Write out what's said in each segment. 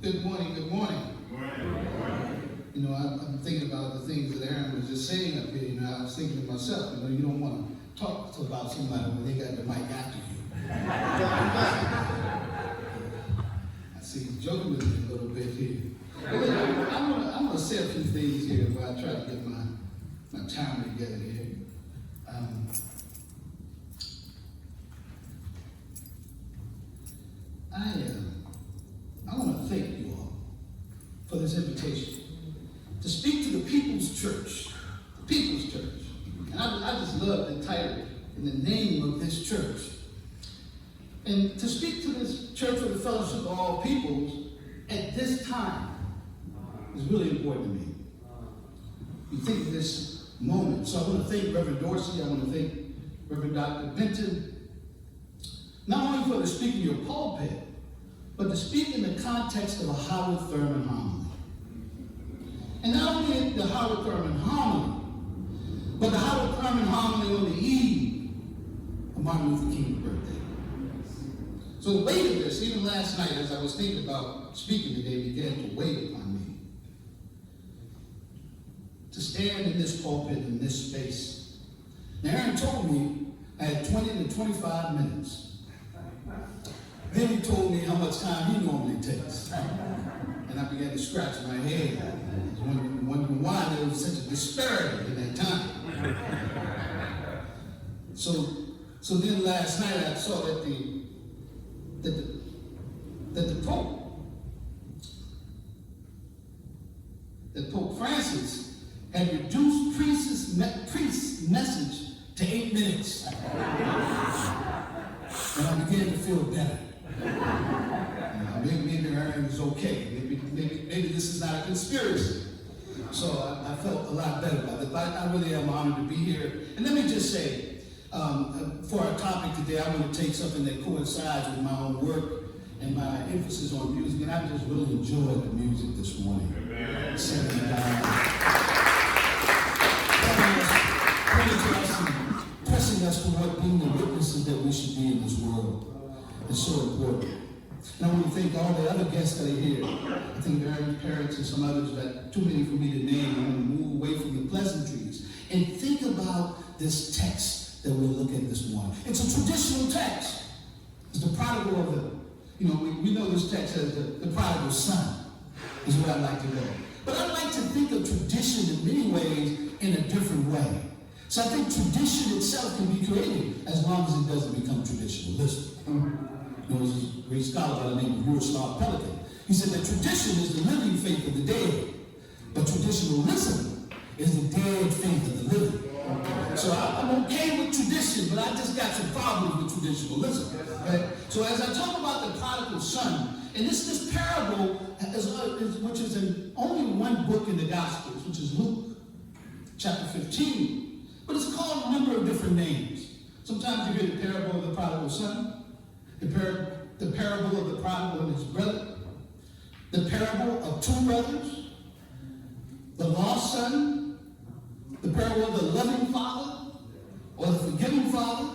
Good morning, good morning. Good morning. You know, I'm thinking about the things that Aaron was just saying up here. You know, I was thinking to myself, you know, you don't want to talk about somebody when they got the mic after you. I see you joking with me a little bit here. But I'm gonna say a few things here while I try to get my time together here. I want to thank you all for this invitation to speak to the People's Church. The People's Church. And I just love the title and the name of this church. And to speak to this church of the Fellowship of All Peoples at this time is really important to me. You think of this moment. So I want to thank Reverend Dorsey. I want to thank Reverend Dr. Benton, not only for the speaking of your pulpit, but to speak in the context of a Howard Thurman homily. And not only the Howard Thurman homily, but the Howard Thurman homily on the eve of Martin Luther King's birthday. So the weight of this, even last night as I was thinking about speaking today, began to weigh upon me. To stand in this pulpit, in this space. Now Aaron told me I had 20 to 25 minutes. Then he told me how much time he normally takes. And I began to scratch my head. I was wondering why there was such a disparity in that time. So then last night I saw that Pope Francis had reduced priest's message to 8 minutes. And I began to feel better. Maybe Aaron is okay. Maybe this is not a conspiracy. So I felt a lot better about it. But I really am honored to be here. And let me just say, for our topic today, I want to take something that coincides with my own work and my emphasis on music. And I just really enjoyed the music this morning. Singing pressing us toward being the witnesses that we should be in this world. It's so important. And I want to thank all the other guests that are here. I think Aaron's parents and some others, but too many for me to name. I want to move away from the pleasantries and think about this text that we'll look at this morning. It's a traditional text. It's the prodigal of the, we know this text as the prodigal son, is what I'd like to know. But I'd like to think of tradition in many ways in a different way. So I think tradition itself can be created as long as it doesn't become traditionalism. There was a great scholar by the name of Miroslav Pelikan. He said that tradition is the living faith of the dead, but traditionalism is the dead faith of the living. So I'm okay with tradition, but I just got some problems with traditionalism. Right? So as I talk about the prodigal son, and this parable, which is in only one book in the Gospels, which is Luke, chapter 15, but it's called a number of different names. Sometimes you hear the parable of the prodigal son, the parable of the prodigal and his brother, the parable of two brothers, the lost son, the parable of the loving father, or the forgiving father,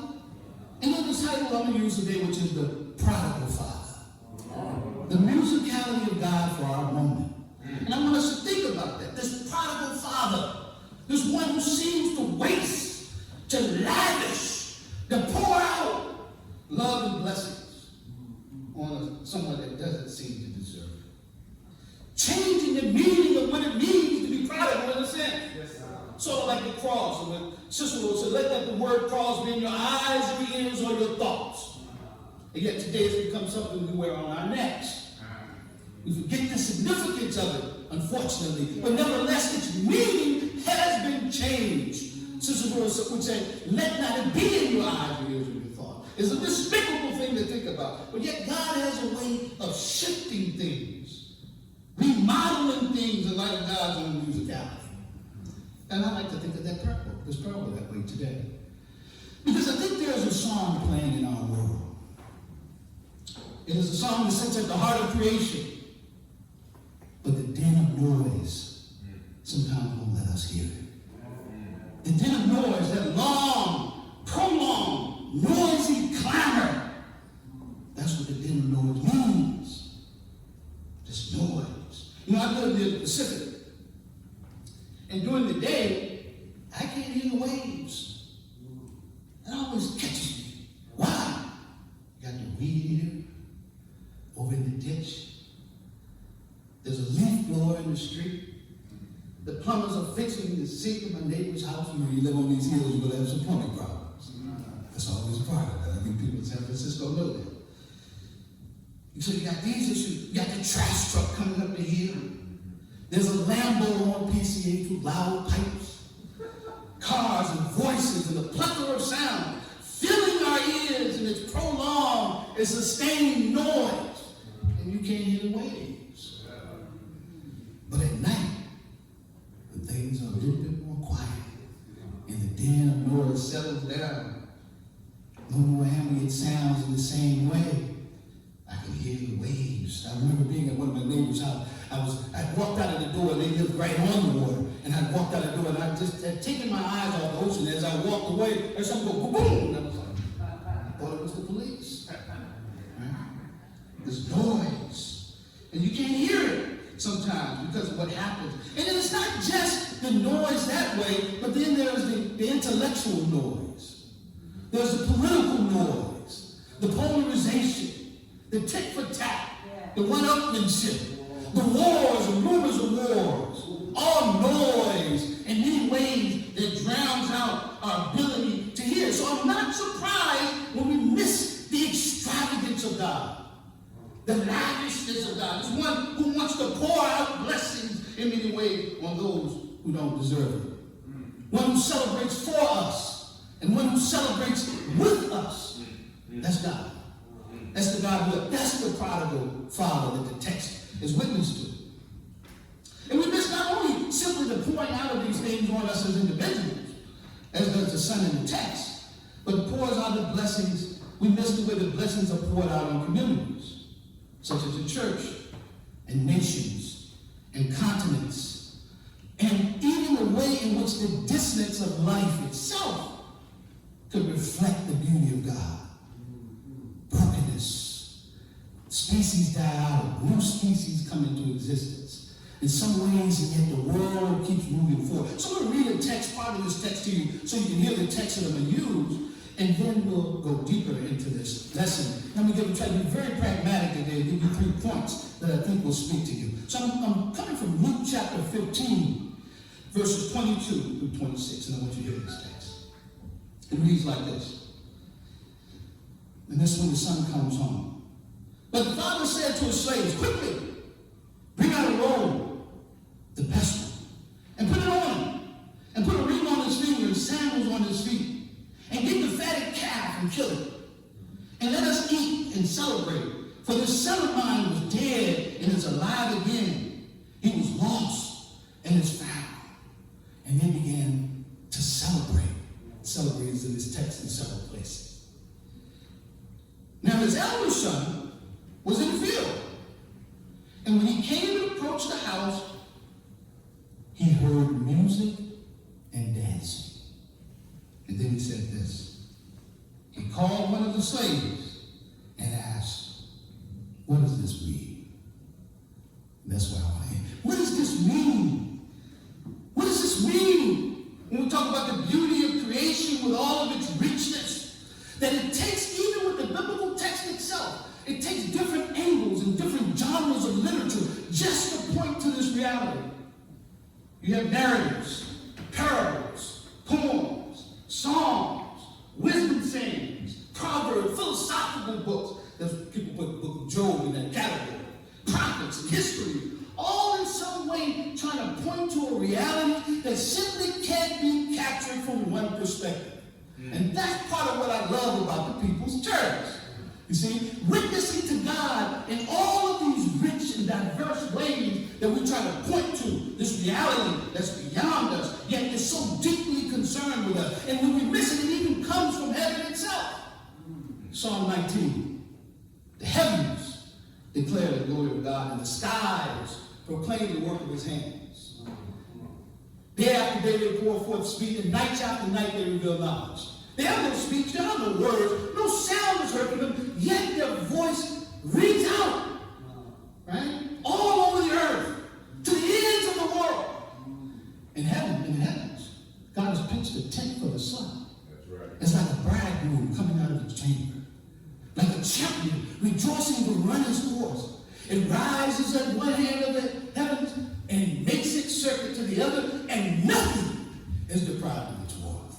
and then the title I'm going to use today, which is the prodigal father. The musicality of God for our moment. And I want us to think about that. This prodigal father, this one who seems to waste, to lavish, to pour out love and blessings on someone that doesn't seem to deserve it. Changing the meaning of what it means to be prodigal in a sense. Sort of like the cross. And when Cicero said, let not the word cross be in your eyes, your ears, or your thoughts. And yet today it's become something we wear on our necks. We forget the significance of it, unfortunately. But nevertheless, its meaning has been changed. Cicero would say, let not it be in your eyes, your ears, or your thoughts. It's a despicable thing to think about. But yet God has a way of shifting things, remodeling things in light of God's own musicality. And I like to think of this parable that way today. Because I think there's a song playing in our world. It is a song that sits at the heart of creation. But the din of noise sometimes won't let us hear it. The din of noise, that long, prolonged, noisy clamor, that's what the din of noise means. This noise. You know, I live near the Pacific. And during the day, I can't hear the waves. It always catches me. Why? You got the weed eater over in the ditch. There's a leaf blower in the street. The plumbers are fixing the sink in my neighbor's house. You know, you live on these hills, you're going to have some plumbing problems. That's always a part of it. I think people in San Francisco know that. And so you got these issues. You got the trash truck coming up the hill. There's a Lambo on PCH with loud pipes, cars and voices and a plethora of sound filling our ears, and it's prolonged and sustained noise. And you can't hear the waves. But at night, when things are a little bit more quiet and the din of noise settles down, no more ambient sounds in the same way, I can hear the waves. I remember being at one of my neighbors' house. I walked out of the door, and they lived right on the water. And I walked out of the door, and I just had taken my eyes off the ocean. As I walked away, there's something go boom. And I was like, I thought it was the police. Right? There's noise. And you can't hear it sometimes because of what happens. And then it's not just the noise that way, but then there's the intellectual noise. There's the political noise, the polarization, the tit for tat, the one-upmanship, the wars and rumors of wars, all noise in many ways that drowns out our ability to hear. So I'm not surprised when we miss the extravagance of God, the lavishness of God. It's one who wants to pour out blessings in many ways on those who don't deserve it. One who celebrates for us and one who celebrates with us. That's God. That's the God that's the prodigal father that the text is witness to. And we miss not only simply the pouring out of these things on us as individuals, as does the son in the text, but pours out the blessings. We miss the way the blessings are poured out on communities, such as the church and nations and continents, and even the way in which the dissonance of life itself could reflect the beauty of God. Brokenness. Species die out, new species come into existence. In some ways, and yet the world keeps moving forward. So I'm going to read a text, part of this text to you, so you can hear the text that I'm going to use, and then we'll go deeper into this lesson. Let me try to be very pragmatic today, give you 3 points that I think will speak to you. So I'm coming from Luke chapter 15, verses 22 through 26, and I want you to hear this text. It reads like this. And this is when the son comes home. But the father said to his slaves, quickly, bring out a robe, the best one, and put it on him, and put a ring on his finger and sandals on his feet, and get the fatted calf and kill it. And let us eat and celebrate. For this son of mine was dead and is alive again. He was lost and is found. And they began to celebrate. Celebrate is in this text in several places. Now his elder son was in the field. And when he came and approached the house, he heard music and dancing. And then he said this. He called one of the slaves and asked, what does this mean? And that's what I want to hear. What does this mean? What does this mean? When we talk about the beauty of creation with all of its richness, that it takes, even with the biblical text itself, it takes different angles and different genres of literature just to point to this reality. You have narratives, parables, poems, songs, wisdom sayings, proverbs, philosophical books. There's people put the book of Job in that category. Prophets and history, all in some way trying to point to a reality that simply can't be captured from one perspective. And that's part of what I love about the People's Church. You see, witnessing to God in all of these rich and diverse ways that we try to point to this reality that's beyond us, yet is so deeply concerned with us. And when we miss it, it even comes from heaven itself. Psalm 19. The heavens declare the glory of God, and the skies proclaim the work of his hands. Day after day they pour forth speech, and night after night they reveal knowledge. They have no speech, they have no words, no sound is heard from them, yet their voice rings out, right? All over the earth. It rises at one hand of the heavens and makes its circuit to the other, and nothing is deprived of its warmth.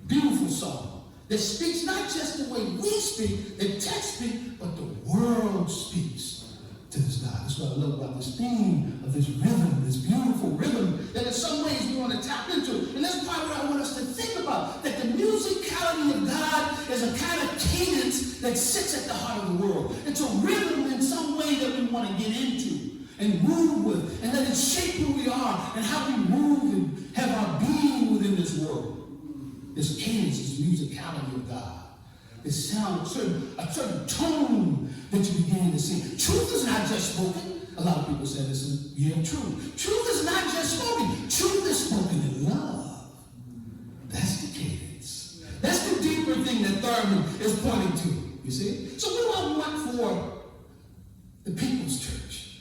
Beautiful song that speaks not just the way we speak, the text speaks, but the world speaks to this God. That's what I love about this theme of this rhythm, this beautiful rhythm that in some ways we want to tap into. And that's part of what I want us to think about, that the musicality of God is a kind of cadence that sits at the heart of the world. It's a rhythm in some way that we want to get into and move with, and let it shape who we are and how we move and have our being within this world. This cadence, this musicality of God. This sound, a certain tone that you begin to see. Truth is not just spoken. A lot of people say this is, yeah, truth. Truth is not just spoken. Truth is spoken in love. That's the cadence. That's the deeper thing that Thurman is pointing to, you see? So what do I want for the People's Church?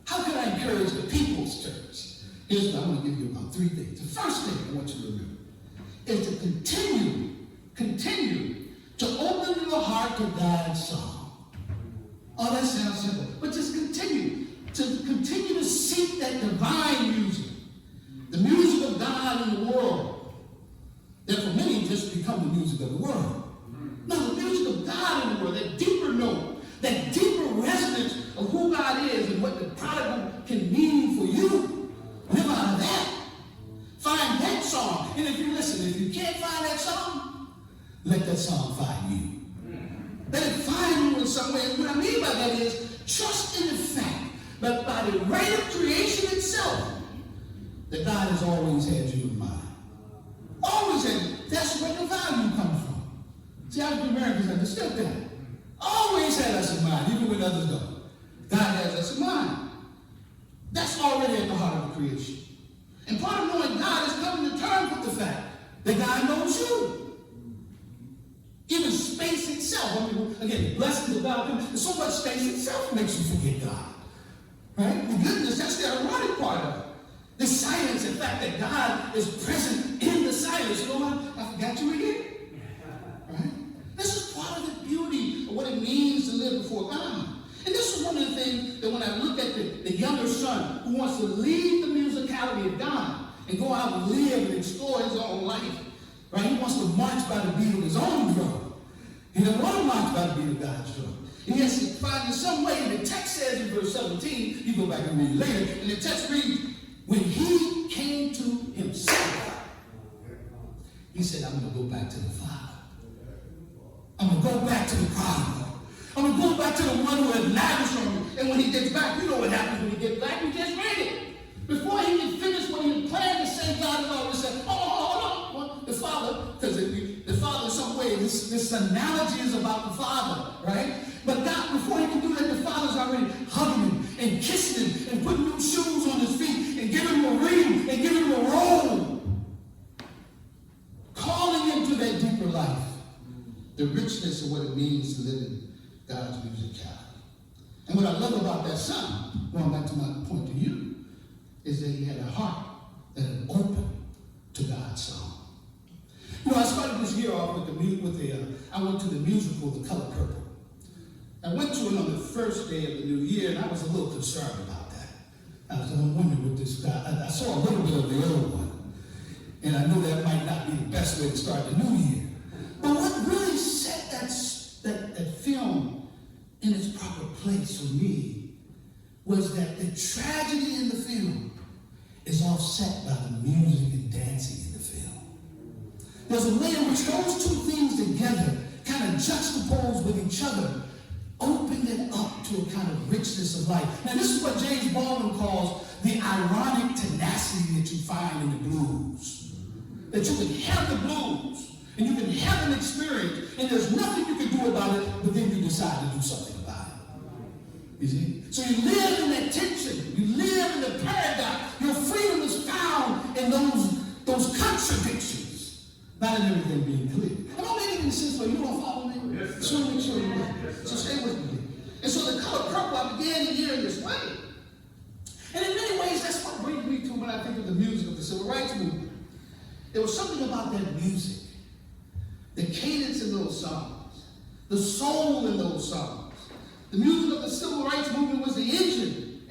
How can I encourage the People's Church? Here's what I'm going to give you about 3 things. The first thing I want you to remember is to continue to open your heart to God's song. Oh, that sounds simple. But just continue to seek that divine music. The music of God in the world. That for many just become the music of the world. No, the music of God in the world, that deeper note, that deeper resonance of who God is and what the prodigal can mean for you. Live out of that. Find that song. And if you can't find that song, let that song find you. Let it find you in some way. And what I mean by that is trust in the fact that by the right of creation itself, that God has always had you in mind. Always had you. That's where the value comes from. See, African Americans understood that. Always had us in mind, even when others don't. God has us in mind. That's already at the heart of the creation. And part of knowing God is coming to terms with the fact that God knows you. Even space itself. I mean, again, blessings of God. So much space itself makes you forget God. Right? The goodness, that's the ironic part of it. The silence, in fact, that God is present in the silence. You know what? I forgot you again. Right? This is part of the beauty of what it means to live before God. And this is one of the things that when I look at the younger son who wants to leave the musicality of God and go out and live and explore his own life, right? He wants to march by the beat of his own drum. He doesn't want to march by the beat of God's drum. He has to find in some way, and the text says in verse 17, you go back and read it later, and the text reads, when he came to himself, he said, I'm going to go back to the Father. I'm going to go back to the prodigal. I'm going to go back to the one who had lavished on me. And when he gets back, you know what happens when he gets back. We just read it. Before he can finish what he had planned to say, God has already said, hold on. The Father, because the Father in some way, this analogy is about the Father, right? But God, before he can do that, the Father's already hugging him and kissing him and putting new shoes on his feet and giving him a ring and giving him a robe. Calling him to that deeper life. The richness of what it means to live in God's musicality. And what I love about that son, going back to my point to you, is that he had a heart that had opened to God's song. You know, I started this year off with I went to the musical, The Color Purple. I went to it on the first day of the new year, and I was a little concerned about that. I was wondering what this guy, I saw a little bit of the old one, and I knew that might not be the best way to start the new year. But what really set that film in its proper place for me was that the tragedy in the film is offset by the music and dancing in the film. There's a way in which those two things together kind of juxtapose with each other, open it up to a kind of richness of life. Now, this is what James Baldwin calls the ironic tenacity that you find in the blues. That you can have the blues, and you can have an experience, and there's nothing you can do about it, but then you decide to do something about it. You see? So you live in that tension. You live in the paradox. Your freedom is found in those contradictions, not in everything being clear. Am I making any sense for you? You don't follow me? Yes, sir. Just want to make sure you do. So stay with me. And so The Color Purple, I began the year in this way. And in many ways, that's what brings me to when I think of the music of the Civil Rights Movement. There was something about that music, the cadence in those songs, the soul in those songs. The music of the Civil Rights Movement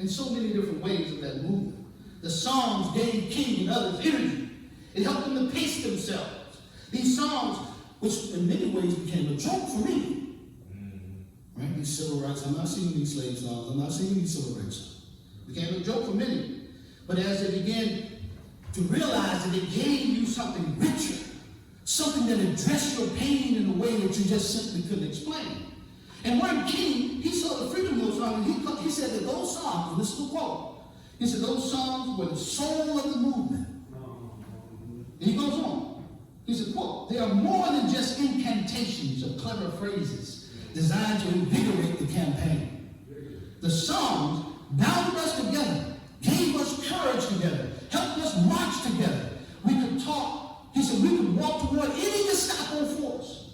in so many different ways of that movement. The songs gave King and others energy. It helped them to pace themselves. These songs, which in many ways became a joke for me. Right? These civil rights, I'm not singing these slave songs, I'm not singing these civil rights songs. It became a joke for many. But as they began to realize that it gave you something richer, something that addressed your pain in a way that you just simply couldn't explain. And Martin King, he saw the Freedom Movement song, and he said that those songs, and this is the quote, he said those songs were the soul of the movement. And he goes on. He said, quote, they are more than just incantations of clever phrases designed to invigorate the campaign. The songs bound us together, gave us courage together, helped us march together. We could talk. He said we could walk toward any Gestapo force.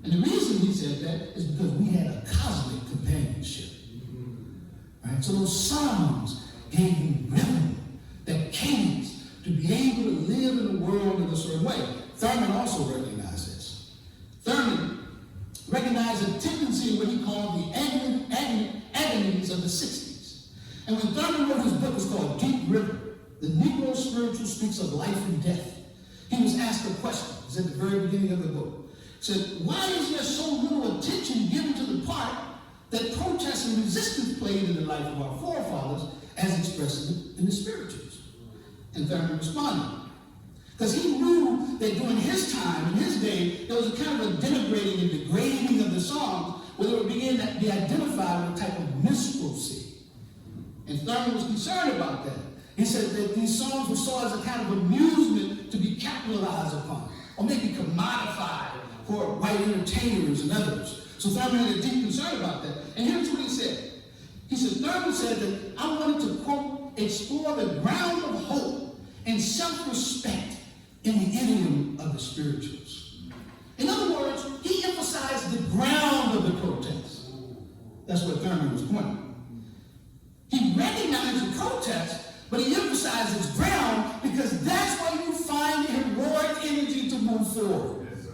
And the reason he said that is because we had a cosmic companionship. Right? So those songs gave you rhythm, that cadence, to be able to live in the world in a certain way. Thurman also recognized this. Thurman recognized a tendency in what he called the agonies of the 60s. And when Thurman wrote his book, it's called Deep River, The Negro Spiritual Speaks of Life and Death. He was asked a question. It's at the very beginning of the book. He said, why is there so little attention given to the part that protest and resistance played in the life of our forefathers as expressed in the spirituals? And Thurman responded. Because he knew that during his time, in his day, there was a kind of a denigrating and degrading of the songs where they would begin to be identified with a type of minstrelsy. And Thurman was concerned about that. He said that these songs were saw as a kind of amusement to be capitalized upon, or maybe commodified for white entertainers and others. So Thurman had a deep concern about that. And here's what he said. He said, Thurman said that I wanted to, quote, explore the ground of hope and self-respect in the idiom of the spirituals. In other words, he emphasized the ground of the protest. That's what Thurman was pointing. He recognized the protest, but he emphasized its ground because that's where you find heroic energy to move forward. Yes, sir.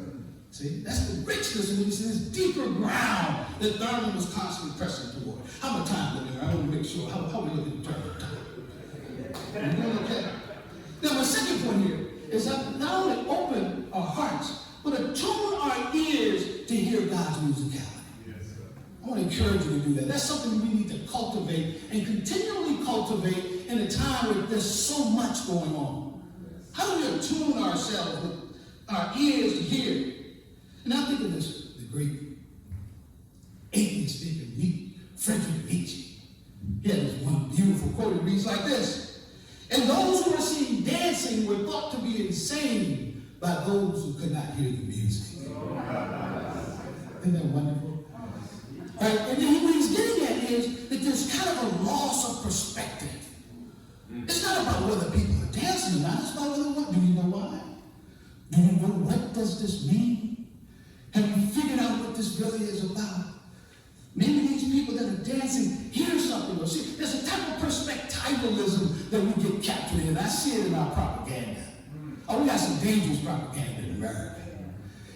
See, that's the richness of this deeper ground that Thurman was constantly pressing toward. How much time is there? I want to make sure. How we looking at the time? We're doing okay. Now, my second point here is that not only open our hearts, but attune our ears to hear God's musicality. Yes, sir. I want to encourage you to do that. That's something we need to cultivate and continually cultivate in a time where there's so much going on. How do we attune ourselves with our ears to hear? And I think of this, the great atheist speaker, Friedrich Nietzsche. He had this one beautiful quote. It reads like this: and those who were seen dancing were thought to be insane by those who could not hear the music. Isn't that wonderful? Right? And then what he's getting at is that there's kind of a loss of perspective. It's not about whether people are dancing or not. It's about whether what. Do you know why? Do you know what does this mean? Have you figured out what this really is about? Maybe these people that are dancing hear something or see. There's a type of perspectivalism that we get captured in. I see it in our propaganda. Oh, we got some dangerous propaganda in America.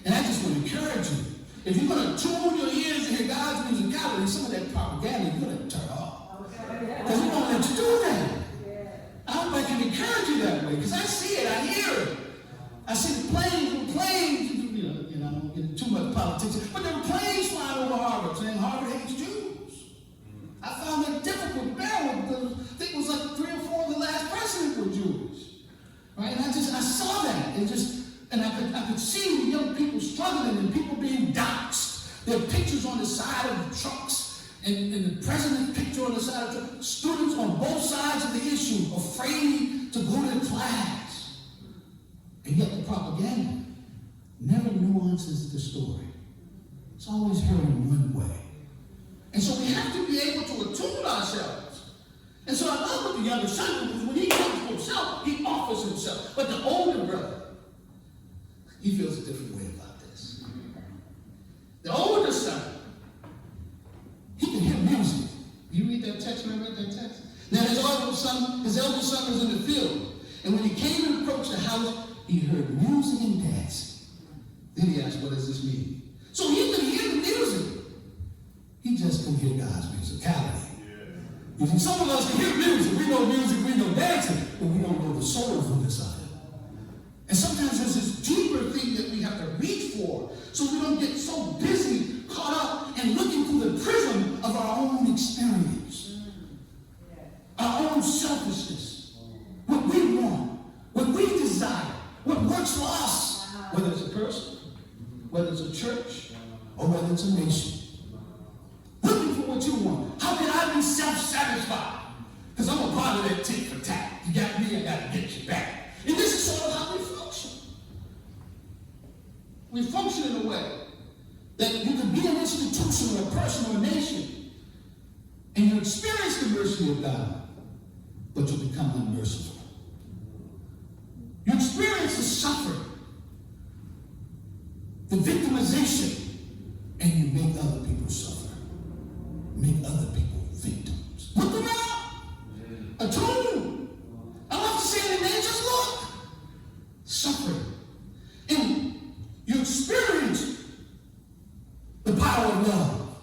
And I just want to encourage you. If you're going to tune your ears to hear God's musicality, some of that propaganda you're going to turn off. Because we don't let you do that. I hope I can encourage you that way, because I see it, I hear it. I see the planes, you know, I don't get into too much politics, but there were planes flying over Harvard saying Harvard hates Jews. I found that difficult to bear with because I think it was like 3 or 4 of the last presidents were Jewish. Right? And I saw that. And I could see the young people struggling and people being doxxed. There are pictures on the side of the trucks. And the president's picture on the side of the truck. Students on both sides of the issue afraid to go to class. And yet the propaganda never nuances the story. It's always heard in one way. And so we have to be able to attune ourselves. And so I love what the younger son, because when he comes to himself, he offers himself. But the older brother, he feels a different way about this. The older son, he can hear music. You read that text when I read that text? Now his elder son was in the field. And when he came and approached the house, he heard music and dancing. Then he asked, what does this mean? So he could hear the music. He just couldn't hear God's musicality. You see, some of us can hear music, we know dancing, but we don't know the soulfulness of it. And sometimes there's this deeper thing that we have to reach for, so we don't get so busy, caught up, and looking through the prism of our own experience, our own selfishness, what we want, what we desire, what works for us, whether it's a person, whether it's a church, or whether it's a nation. Looking for what you want. How can I be self-satisfied? Because I'm a part of that tit for tat. You got me, I got to get you back. And this is sort of how we function. We function in a way that you can be an institution or a person or a nation, and you experience the mercy of God, but you become unmerciful. You experience the suffering, the victimization, and you make other people suffer. Make other people victims. Look around. I told you. I love to say it, man. Just look. Suffering. And you experience the power of love.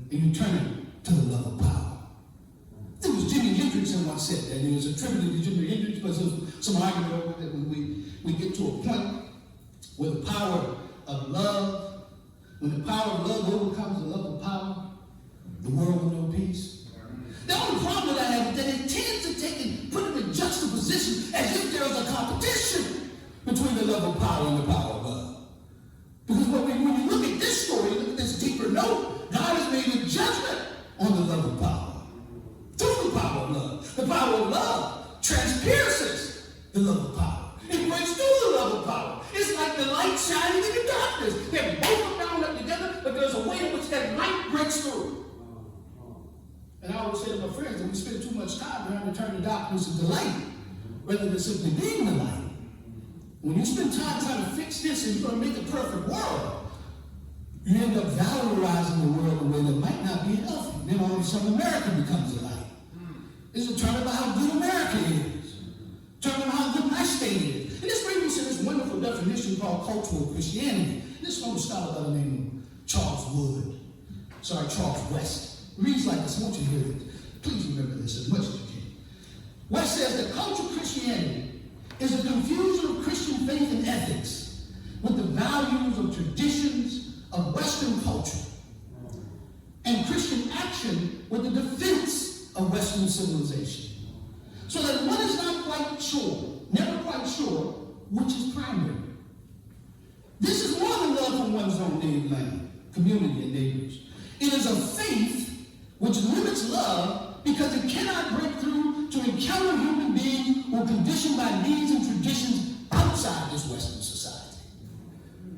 And you turn it to the love of power. It was Jimi Hendrix who once said that. It was attributed to Jimi Hendrix, but there's some argument over that when we get to a point where the power of love, when the power of love overcomes the love of power, the world will know peace. The only problem with that is that it tends to take and put it in juxtaposition as if there is a competition between the love of power and the power of love. Because when you look at this story, look at this deeper note, God has made a judgment on the love of power. Through the power of love. The power of love transpierces the love of power. It breaks through the love of power. It's like the light shining in the darkness. They're both bound up together, but there's a way in which that light breaks through. And I always say to my friends that we spend too much time trying to turn the darkness into light, rather than simply being the light. When you spend time trying to fix this and you're going to make a perfect world, you end up valorizing the world in a way that might not be healthy. Then all of a sudden America becomes a light. It's a turn about how good America is. Turn about how good my state is. And this brings me to this wonderful definition called cultural Christianity. This one was scholar by the name of Charles West. It reads like this. I want you to hear it. Please remember this as much as you can. West says that cultural Christianity is a confusion of Christian faith and ethics with the values of traditions of Western culture and Christian action with the defense of Western civilization. So that one is not quite sure, never quite sure, which is primary. This is more than love for one's own native land, community, and neighbors. It is a faith which limits love because it cannot break through to encounter human beings who are conditioned by needs and traditions outside this Western society.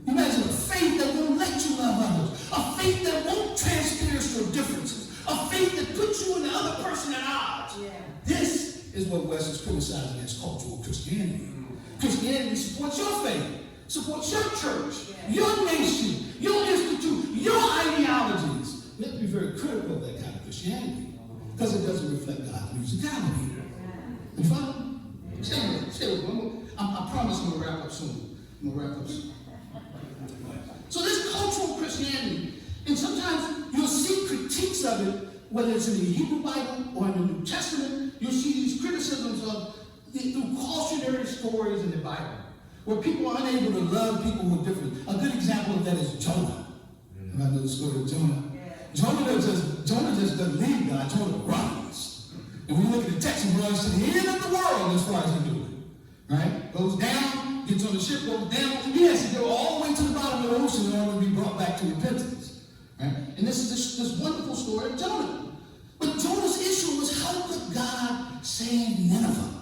Imagine a faith that won't let you love others, a faith that won't transpierce your differences, a faith that puts you and the other person at odds. This is what West is criticizing as cultural Christianity. Christianity supports your faith, supports your church, your nation, your institute, your ideologies. We have to be very critical of that kind of Christianity because it doesn't reflect God's musicality. You follow? Stay with me. I promise I'm going to wrap up soon. So this cultural Christianity, and sometimes you'll see critiques of it, whether it's in the Hebrew Bible or in the New Testament, you'll see these criticisms of through cautionary stories in the Bible, where people are unable to love people who are different. A good example of that is Jonah. And I know the story of Jonah. Jonah just doesn't leave God. Jonah runs. And we look at the text, he runs to the end of the world as far as he do it. Right? Goes down, gets on the ship, goes down. He has to go all the way to the bottom of the ocean in order to be brought back to repentance. Right? And this is this wonderful story of Jonah. But Jonah's issue was, how could God save Nineveh?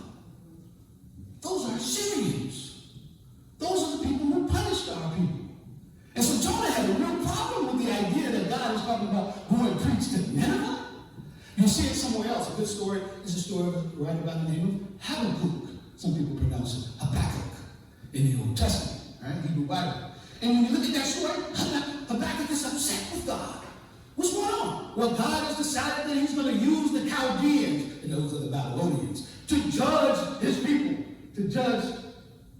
Those are Syrians. Those are the people who punished our people. And so Jonah had a real problem with the idea that God is talking about going and preach to Nineveh. You see it somewhere else. A good story is a story of a writer by the name of Habakkuk. Some people pronounce it Habakkuk in the Old Testament, right? Hebrew Bible. And when you look at that story, Habakkuk is upset with God. What's going on? Well, God has decided that he's going to use the Chaldeans, and those are the Babylonians, to judge his people, to judge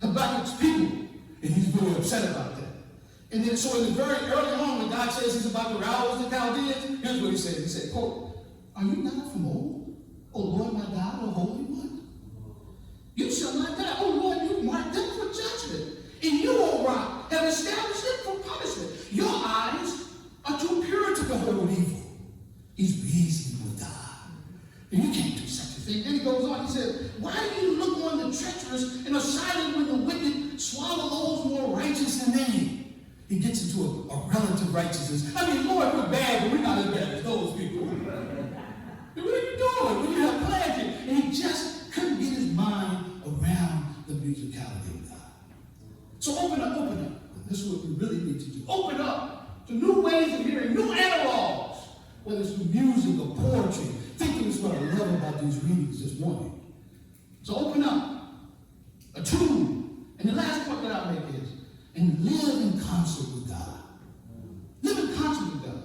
Habakkuk's people. And he's really upset about that. And then, so in the very early on, when God says he's about to rouse the Chaldeans, here's what he said. He said, quote, Are you not from old, O Lord my God, O Holy One? You shall not die. O Lord, you marked them for judgment. And you, O Rock, have established them for punishment. Your eyes are too pure to behold evil. He's reasoning with God. And you can't do such a thing. Then he goes on, he says, why do you look on the treacherous and are silent when the wicked swallow those more righteous than they? He gets into a relative righteousness. I mean, Lord, we're bad, but we're not as bad as those people. What are you doing when you have planted? And he just couldn't get his mind around the musicality of God. So open up, open up. This is what we really need to do. Open up to new ways of hearing, new analogs, whether it's through music or poetry. Thinking is what I love about these readings this morning. So open up, attune. And the last point that I'll make is, and live in concert with God. Live in concert with God.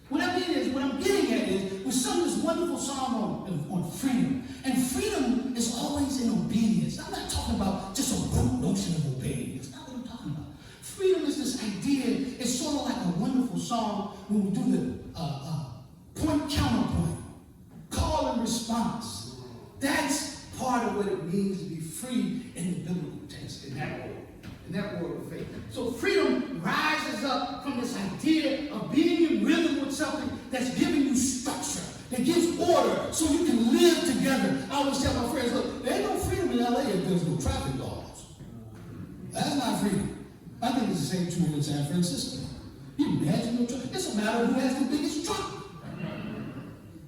What I mean is, what I'm getting at is, we sung this wonderful song on freedom. And freedom is always in obedience. I'm not talking about just a rote notion of obeying. That's not what I'm talking about. Freedom is this idea, it's sort of like a wonderful song when we do the point counterpoint, call and response. That's part of what it means to be free in the biblical text, in that world of faith. So freedom rises up from this idea of being in rhythm with something that's giving you structure, that gives order, so you can live together. I always tell my friends, look, there ain't no freedom in LA if there's no traffic laws. That's not freedom. I think it's the same true in San Francisco. You imagine no traffic. It's a matter of who has the biggest truck.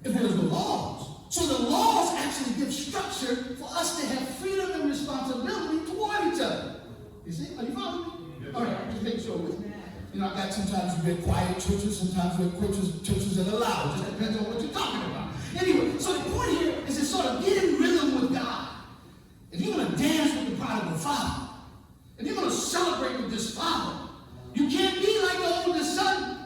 If there's no laws. So the laws actually give structure for us to have freedom and responsibility toward each other. You see? Are you following me? All right, just make sure with me. You know, I got sometimes we have quiet churches, sometimes we have churches that are loud. It just depends on what you're talking about. Anyway, so the point here is to sort of get in rhythm with God. If you're going to dance with the prodigal father, if you're going to celebrate with this father, you can't be like the oldest son.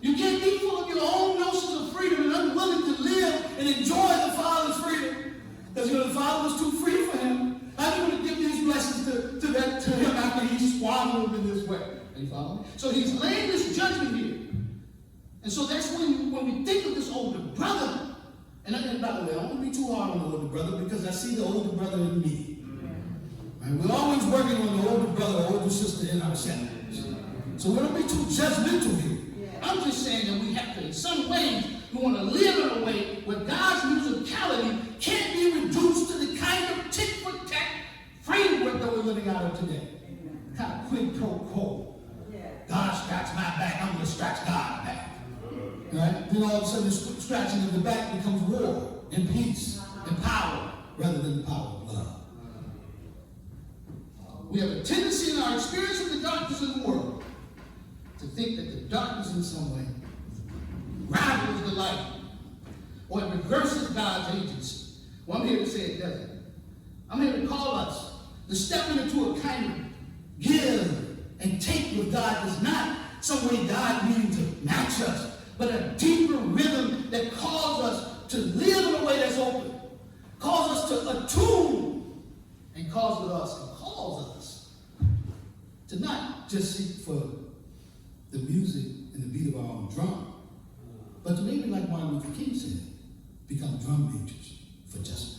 You can't be full of your own notions of freedom and unwilling to live and enjoy the father's freedom. Because the father was too free for him. How are you going to give these blessings to him after he swallowed them in this way? Are you following me? So he's laying this judgment here. And so that's when we think of this older brother, and by the way, I don't want to be too hard on the older brother because I see the older brother in me. Right? We're always working on the older brother or older sister in ourselves. So we don't be too judgmental here. I'm just saying that we have to, in some ways, we want to live in a way where God's musicality can't be reduced to the kind of tit-for-tat framework that we're living out of today. Kind of quid pro quo. God scratched my back, I'm going to scratch God's back. Right? Then all of a sudden, the scratching of the back becomes war and peace and power rather than the power of love. We have a tendency in our experience of the darkness in the world to think that the darkness in some way rivals the light or it reverses God's agency. Well, I'm here to say it doesn't. I'm here to call us to step into a kind of give and take with God does not some way God needing to match us, but a deeper rhythm that calls us to live in a way that's open, calls us to attune, and calls us to not just seek for the music and the beat of our own drum, but to maybe, like Martin Luther King said, become drum majors for justice.